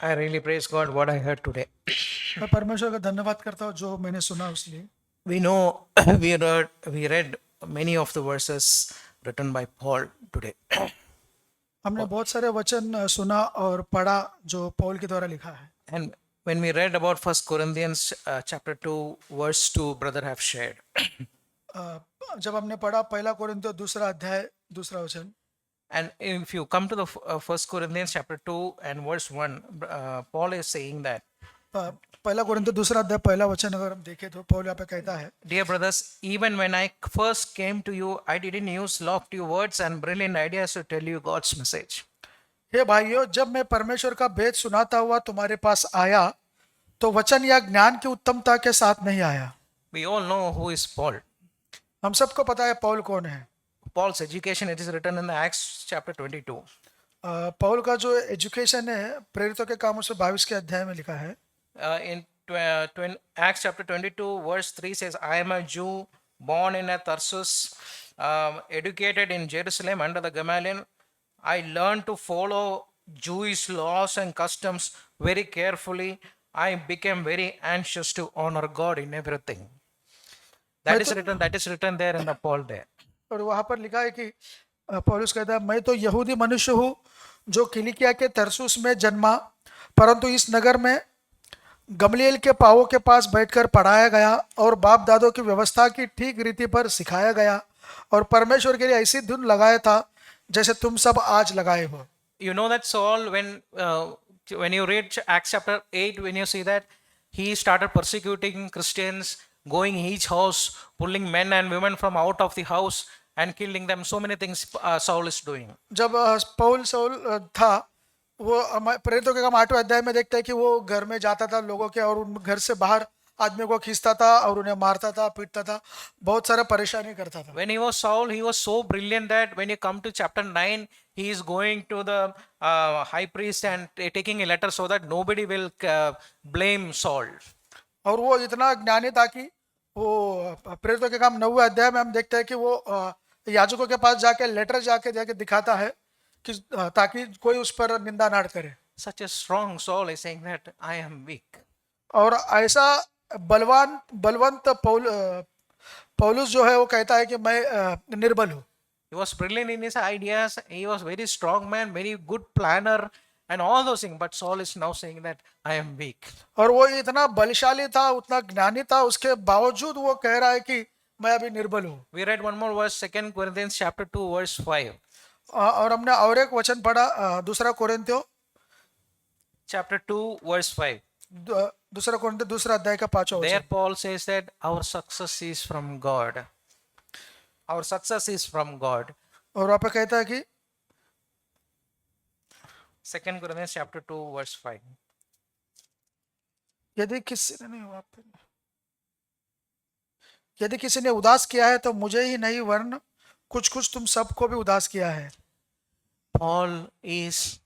I really praise God what I heard today. मैं परमेश्वर का धन्यवाद करता हूँ जो मैंने सुना उसलिए। We know we read many of the verses written by Paul today. हमने बहुत सारे वचन सुना और पढ़ा जो पौल के द्वारा लिखा है। And when we read about First Corinthians chapter 2 verse 2, brother have shared. जब हमने पढ़ा पहला कोरिन्थियों दूसरा अध्याय दूसरा वचन, And if you come to the First Corinthians chapter 2 and verse 1, Paul is saying that, पहला कोरिन्थियों दूसरा अध्याय पहला वचन अगर हम देखें तो पौल यहाँ पे कहता है, dear brothers, even when I first came to you, I didn't use lofty words and brilliant ideas to tell you God's message. हे भाइयों, जब मैं परमेश्वर का भेद सुनाता हुआ तुम्हारे पास आया तो वचन या ज्ञान की उत्तमता के साथ नहीं आया। We all know who is Paul. हम सबको पता है पौल कौन है। Paul's education, it is written in the Acts chapter 22. Paul का जो एजुकेशन है प्रेरितों के कामों से 22 के अध्याय में लिखा है। In Acts chapter 22, verse 3 says, I am a Jew born in a Tarsus, educated in Jerusalem under the Gamaliel. I learned to follow Jewish laws and customs very carefully. I became very anxious to honor God in everything. मैं That is written there in the Paul there. और वहां पर लिखा है कि पौलुस कहता है, मैं तो यहूदी मनुष्य हूँ जो किलिकिया के तरसुस में जन्मा, परंतु इस नगर में गमलीएल के पावों के पास बैठकर पढ़ाया गया और बाप दादों की व्यवस्था की ठीक रीति पर सिखाया गया और परमेश्वर के लिए ऐसी धुन लगाया था जैसे तुम सब आज लगाए हो। You know that Saul, when you read Acts chapter 8, when you see that he started persecuting Christians, going each house, pulling men and women from out of the house and killing them. So many things Saul is doing. जब Paul soul था, वो प्रेरितों के काम 8वें अध्याय में देखते हैं कि वो घर में जाता था लोगों के और उन घर से बाहर आदमियों को खींचता था और उन्हें मारता था, पीटता था, बहुत सारा परेशानी करता था। When he was Saul, he was so brilliant that when you come to chapter 9, he is going to the high priest and taking a letter so that nobody will blame Saul. और वो इतना ज्ञानी था कि वो प्रेरितों के काम 9वें अध्याय में हम देखते हैं कि वो याजकों के पास जाके लेटर जाके दिखाता है कि ताकि कोई उस पर निंदा ना करे। Such a strong Saul is saying that I am weak. और ऐसा बलवंत पौलुस जो है वो कहता है कि मैं निर्बल हूँ। He was brilliant in his ideas. He was very strong man, very good planner, and all those things. But Saul is now saying that I am weak. और वो इतना बलशाली था, उतना ज्ञानी था, उसके बावजूद वो कह रहा है कि मैं अभी निर्बल हूँ। We read one more verse, 2 Corinthians chapter 2, verse 5. और हमने और एक वचन पढ़ा दूसरा कोरिन्थियों Chapter 2, verse 5. दूसरा कोरिन्थियों दूसरा अध्याय का 5वां There वचन। Paul says that our success is from God. Our success is from God. और वहाँ पे कहता है कि 2 Corinthians chapter 2, verse 5. यदि किसी ने नहीं वहाँ पे यदि किसी ने उदास किया है तो मुझे ही नहीं वरन कुछ कुछ तुम सबको भी उदास किया है। Paul is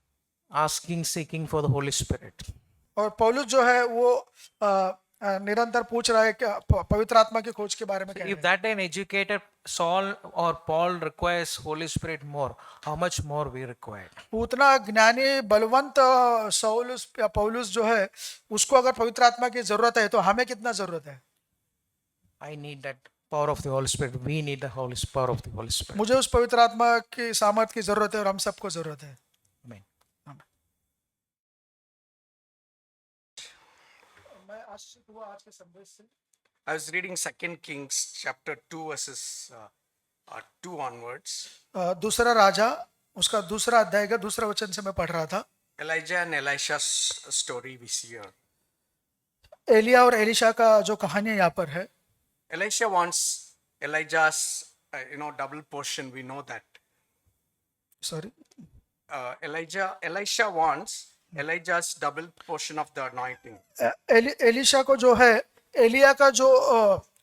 asking, seeking for the Holy Spirit. और पौलुस जो है वो निरंतर पूछ रहा है कि पवित्र आत्मा की खोज के बारे में क्या If है। that an educated Saul or Paul requires Holy Spirit more, how much more we require? उतना ज्ञानी बलवंत सौलुस या पौलुस जो है उसको अगर पवित्र आत्मा की जरूरत है तो हमें कितना जरूरत है। I need that power of the Holy Spirit. We need the power of the Holy Spirit. मुझे उस पवित्र आत्मा की सामर्थ की जरूरत है और हम सबको जरूरत है। Amen. मैं आश्चर्य हुआ आज के संदेश से। I was reading 2 Kings chapter 2 verses 2 onwards. दूसरा राजा उसका दूसरा अध्याय का दूसरा वचन से मैं पढ़ रहा था। Elijah and Elisha's story we see here. Elia और एलिशा का जो कहानी यहाँ पर है। Elisha wants Elijah's double portion. We know that. Sorry, Elisha wants Elijah's double portion of the anointing. Elisha को जो है एलिया का जो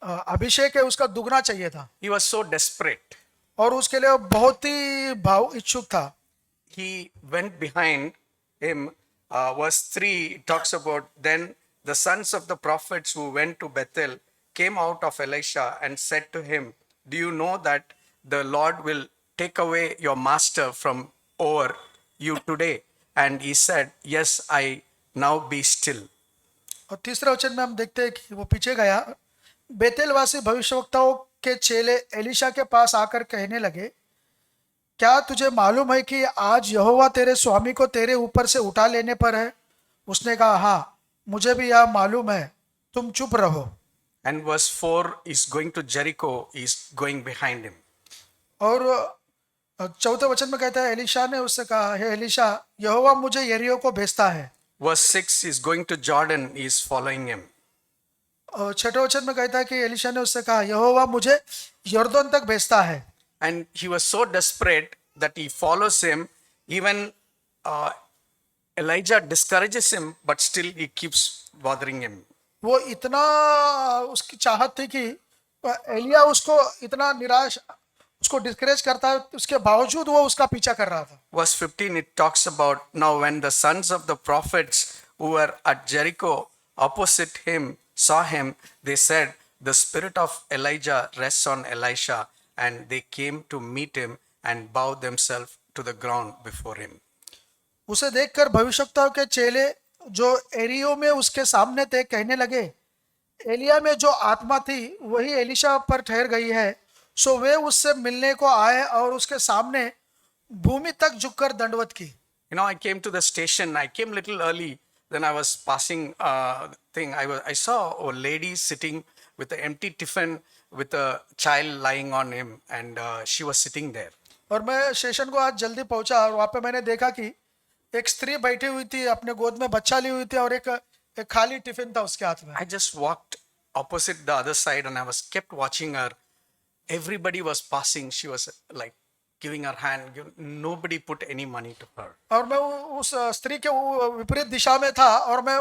अभिषेक है उसका दुगना चाहिए था। He was so desperate. और उसके लिए बहुत ही भाव इच्छुक था। He went behind him. Verse 3 talks about, then the sons of the prophets who went to Bethel came out of Elisha and said to him, do you know that the Lord will take away your master from over you today? And he said, yes, I now be still. और तीसरे वचन में हम देखते हैं कि वो पीछे गया, बेतेलवासी भविष्यवक्ताओं के चेले एलीशा के पास आकर कहने लगे, क्या तुझे मालूम है कि आज यहोवा तेरे स्वामी को तेरे ऊपर से उठा लेने पर है? उसने कहा, हाँ मुझे भी यह मालूम है, तुम चुप रहो। And verse 4 is going to Jericho, is going behind him. और चौथे वचन में कहता है, एलीशा ने उससे कहा, हे एलीशा, यहोवा मुझे यरीहो को भेजता है। Verse 6 is going to Jordan, he is following him. और छठे वचन में कहता है कि एलीशा ने उससे कहा, यहोवा मुझे यरदोन तक भेजता है। And he was so desperate that he follows him. Even Elijah discourages him, but still he keeps bothering him. वो इतना उसकी चाहत थी कि एलिया उसको इतना निराश, उसको डिस्करेज करता है, उसके बावजूद वो उसका पीछा कर रहा था। Verse 15, it talks about now when the sons of the prophets who were at Jericho opposite him saw him, they said, the spirit of Elijah rests on Elisha, and they came to meet him and bowed themselves to the ground before him. उसे देखकर भविष्यवक्ताओं के चेले जो एरियो में उसके सामने थे कहने लगे, एलिया में जो आत्मा थी वही एलीशा पर ठहर गई है। सो वे उससे मिलने को आए और उसके सामने भूमि तक झुककर दंडवत की। You know, I came to the station. I came little early. Then I was passing thing. I saw a lady sitting with an empty tiffin with a child lying on him, and she was sitting there. और मैं station को आज जल्दी पहुंचा और वहाँ पे मैंने देखा कि एक स्त्री बैठी हुई थी, अपने गोद में बच्चा ली हुई थी और एक खाली टिफिन था उसके हाथ में। I just walked opposite the other side, and I was kept watching her. Everybody was passing. She was like giving her hand. Nobody put any money to her. और मैं उस स्त्री के विपरीत दिशा में था और मैं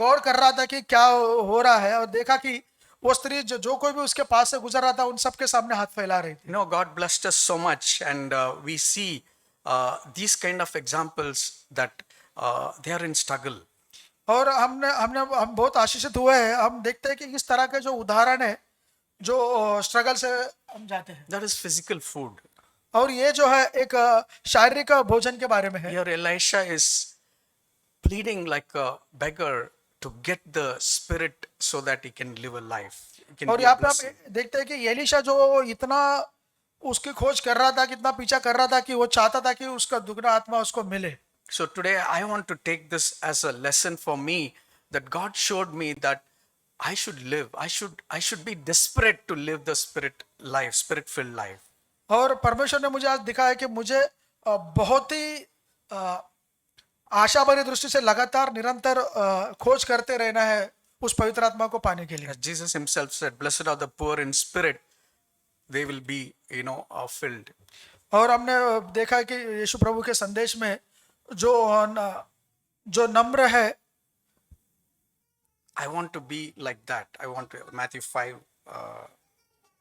गौर कर रहा था कि क्या हो रहा है, और देखा कि वो स्त्री जो कोई भी उसके पास से गुजर रहा था उन सबके सामने हाथ फैला रही थी। You know, God blessed us so much, and we see these kind of examples that they are in struggle. और हम बहुत आशीषित हुए हैं। हम देखते हैं कि इस तरह के जो उदाहरण है जो स्ट्रगल से हम जाते हैं। That is physical food. और ये जो है एक शारीरिक भोजन के बारे में है। Here Elisha is pleading like a beggar to get the spirit so that he can live a life. He can और be a यहाँ पे blessing. हम देखते हैं कि एलीशा जो इतना उसकी खोज कर रहा था, कितना पीछा कर रहा था कि वो चाहता था कि उसका दुगना आत्मा उसको मिले। So today I want to take this as a lesson for me, that God showed me that I should live. I should be desperate to live the spirit life, spirit filled life. और परमेश्वर ने मुझे आज दिखाया कि मुझे बहुत ही आशा भरी दृष्टि से लगातार निरंतर खोज करते रहना है उस पवित्र आत्मा को पाने के लिए। As Jesus himself said, blessed are the poor in spirit, they will be, filled. और हमने देखा कि यीशु प्रभु के संदेश में जो नम्र है, I want to be like that. I want to, Matthew 5,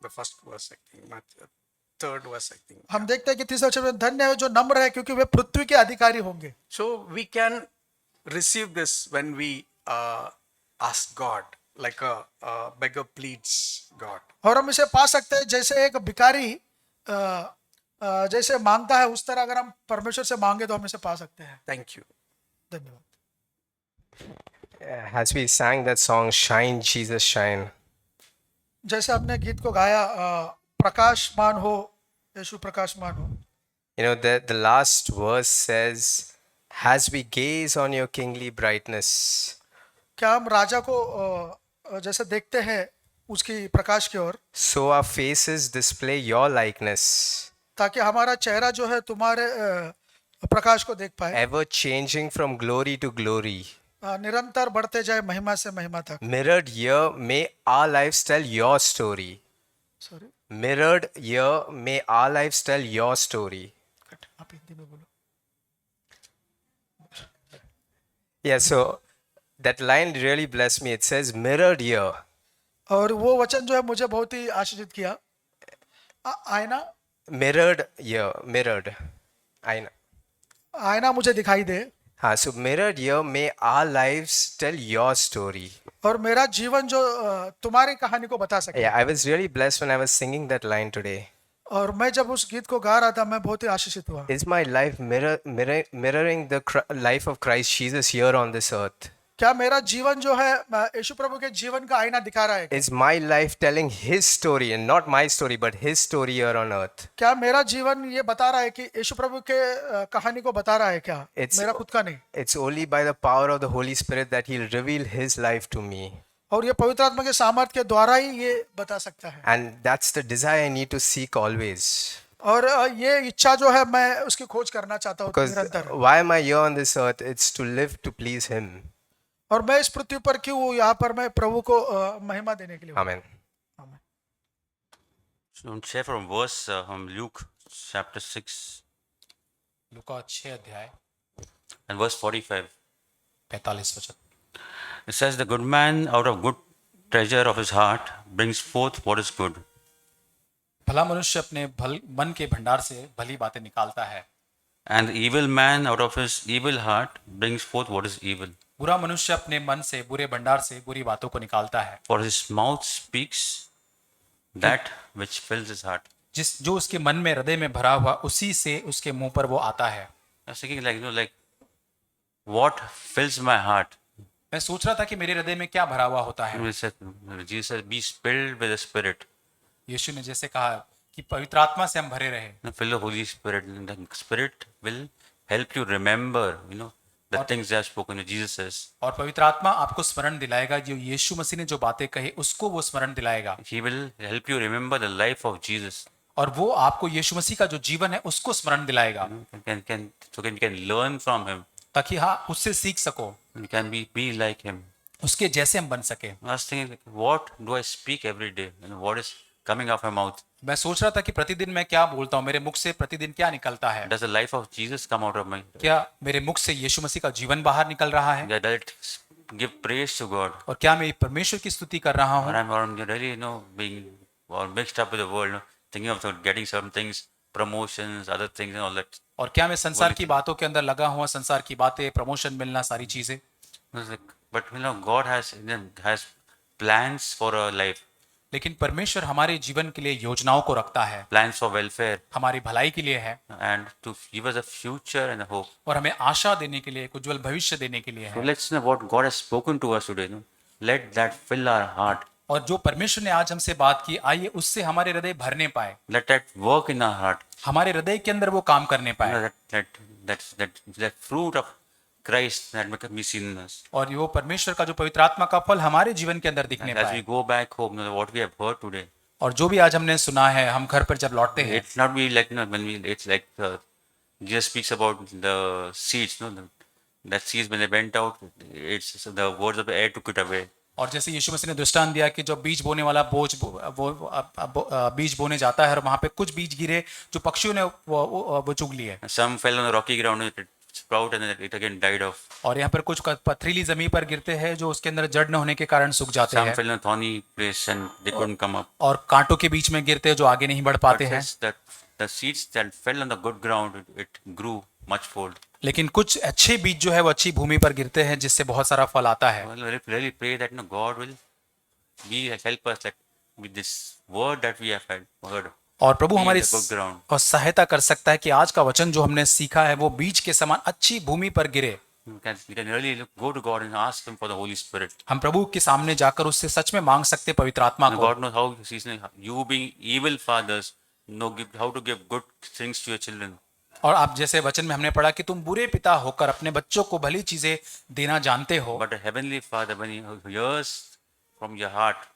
the first verse, I think, Matthew, third verse, I think. हम देखते हैं कि तीसरे वचन में, धन्य है जो नम्र है क्योंकि वे पृथ्वी के अधिकारी होंगे। So we can receive this when we ask God, like a beggar pleads God. और हम इसे पा सकते हैं जैसे एक भिखारी जैसे मांगता है, उस तरह अगर हम परमेश्वर से मांगे तो हम इसे पा सकते हैं। Thank you. धन्यवाद। As we sang that song, Shine, Jesus, Shine, जैसे आपने गीत को गाया, प्रकाशमान हो यीशु, प्रकाशमान हो। the last verse says, as we gaze on your kingly brightness, क्या हम राजा को जैसे देखते हैं उसकी प्रकाश की ओर, so our faces display your likeness, ताकि हमारा चेहरा जो है तुम्हारे प्रकाश को देख पाए, ever changing from glory to glory. निरंतर बढ़ते जाए महिमा से महिमा तक। Mirrored here, may our lives tell your story. Sorry, Mirrored here, may our lives tell your story. आप हिंदी में बोलो। Yeah, so that line really blessed me. It says, mirrored here. और वो वचन जो है मुझे बहुत ही आशीषित किया। आईना, Mirrored here, mirrored. I know. आईना मुझे दिखाई दे, So mirrored here, may our lives tell your story. और मेरा जीवन जो तुम्हारी कहानी को बता सके। Yeah, I was really blessed when I was singing that line today. और मैं जब उस गीत को गा रहा था मैं बहुत ही आशीषित हुआ। Is my life mirroring the life of Christ Jesus here on this earth? क्या मेरा जीवन जो है यीशु प्रभु के जीवन का आईना दिखा रहा है क्या? Is my life telling his story and not my story, but his story here on earth? क्या मेरा जीवन ये बता रहा है कि यीशु प्रभु के कहानी को बता रहा है क्या? It's- मेरा खुद का नहीं। It's only by the power of the Holy Spirit that he'll reveal his life to me. और ये पवित्र आत्मा के सामर्थ के द्वारा ही ये बता सकता है। And that's the desire I need to seek always. और ये इच्छा जो है मैं उसकी खोज करना चाहता हूँ Because निरंतर। why am I here on this earth? It's to live to please him. और मैं इस पृथ्वी पर क्यों हूँ? यहाँ पर मैं प्रभु को महिमा देने के लिए हूँ। Amen. आमीन। So I'm share from verse from Luke chapter 6 लूका 6 अध्याय and verse 45. 45 वचन। It says, "The good man out of good treasure of his heart brings forth what is good, भला मनुष्य अपने मन के भंडार से भली बातें निकालता है, and the evil man out of his evil heart brings forth what is evil. बुरा मनुष्य अपने मन से बुरे भंडार से बुरी बातों को निकालता है, For his mouth speaks that which fills his heart." जो उसके मन में हृदय में भरा हुआ उसी से उसके मुंह पर वो आता है। I was thinking, like, like what fills my heart? मैं सोच रहा था कि मेरे हृदय में क्या भरा हुआ होता है। Jesus said, "Be filled with the Spirit." यीशु ने जैसे कहा कि पवित्र आत्मा से हम भरे रहे, Fill the Holy Spirit. And the Spirit will help you remember, the things that are spoken. Jesus says, और पवित्र आत्मा आपको स्मरण दिलाएगा, जो यीशु मसीह ने जो बातें कही उसको वो स्मरण दिलाएगा, He will help you remember the life of Jesus. और वो आपको यीशु मसीह का जो जीवन है उसको स्मरण दिलाएगा, So you can learn from Him. ताकि हाँ उससे सीख सको, You can be like Him. उसके जैसे हम बन सके। I was thinking, like, what do I speak every day? What is coming out of my mouth? मैं सोच रहा था कि प्रतिदिन मैं क्या बोलता हूँ, मेरे मुख से प्रतिदिन क्या निकलता है। Does the life of Jesus come out of my? क्या मेरे मुख से यीशु मसीह का जीवन बाहर निकल रहा है, Does it give praise to God? और क्या मैं परमेश्वर की स्तुति कर रहा Or हूँ, I'm really, being or mixed up with the world, thinking of getting some things, promotions, other things, and all that. और क्या मैं संसार की बातों के अंदर लगा हुआ, संसार की बातें, प्रमोशन मिलना, सारी चीजें। It's like, but God has plans for our life, लेकिन परमेश्वर हमारे जीवन के लिए योजनाओं को रखता है, plans for welfare, हमारी भलाई के लिए है, and to give us a future and a hope. और हमें आशा देने के लिए, एक उज्जवल भविष्य देने के लिए So है। let's know what God has spoken to us today. Let that fill our heart. और जो परमेश्वर ने आज हमसे बात की, आइए उससे हमारे हृदय भरने पाए, Let that work in our heart. हमारे हृदय के अंदर वो काम करने पाए, That fruit of Christ that may be seen in us. और वो परमेश्वर का जो पवित्र आत्मा का फल हमारे जीवन के अंदर दिखने And as we पाए। go back home, what we have heard today, और जो भी आज हमने सुना है, हम घर पर जब लौटते हैं, it's not be like it's like Jesus speaks about the seeds. That seeds when they went out, it's the words of the air took it away. और जैसे यीशु मसीह ने दृष्टांत दिया कि जो बीज बोने वाला बीज बोने जाता है, और वहां पे कुछ बीज गिरे जो पक्षियों ने वो चुग लिए, Some fell on the rocky ground, it sprout and then it again died off. और यहाँ पर कुछ पथरीली जमीन पर गिरते हैं जो उसके अंदर जड़ न होने के कारण सूख जाते Some हैं, fell in a thorny place and they couldn't come up. और कांटों के बीच में गिरते हैं जो आगे नहीं बढ़ But पाते it हैं। says that the seeds that fell on the good ground, it grew much fold. लेकिन कुछ अच्छे बीज जो है वो अच्छी भूमि पर गिरते हैं, जिससे बहुत सारा फल आता है। Well, really pray that God will help us, like with this word that we have heard. और प्रभु be in हमारी the good ground. और सहायता कर सकता है कि आज का वचन जो हमने सीखा है वो बीज के समान अच्छी भूमि पर गिरे। We can really go to God and ask Him for the Holy Spirit. हम प्रभु के सामने जाकर उससे सच में मांग सकते हैं पवित्र आत्मा And को। God knows how you being evil fathers how to give good things to your children. और आप जैसे वचन में हमने पढ़ा कि तुम बुरे पिता होकर अपने बच्चों को भली चीजें देना जानते हो, But the Heavenly Father, when He hears from your heart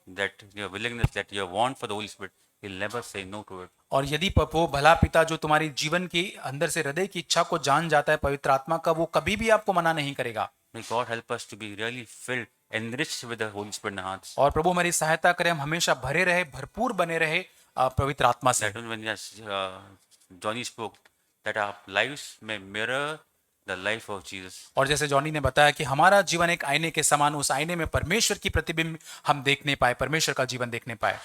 that your willingness, that your want for the Holy Spirit, He'll never say no to it. और यदि वो भला पिता जो तुम्हारी जीवन की अंदर से हृदय की इच्छा को जान जाता है पवित्र आत्मा का, वो कभी भी आपको मना नहीं करेगा। May God help us to be really filled, enriched with the Holy Spirit in our hearts. और प्रभु हमारी सहायता करे, हम हमेशा भरे रहे, भरपूर बने रहे पवित्र आत्मा से। That when Johnny spoke, that our lives may mirror the life of Jesus. और जैसे जॉनी ने बताया कि हमारा जीवन एक आईने के समान, उस आईने में परमेश्वर की प्रतिबिंब हम देखने पाए, परमेश्वर का जीवन देखने पाए।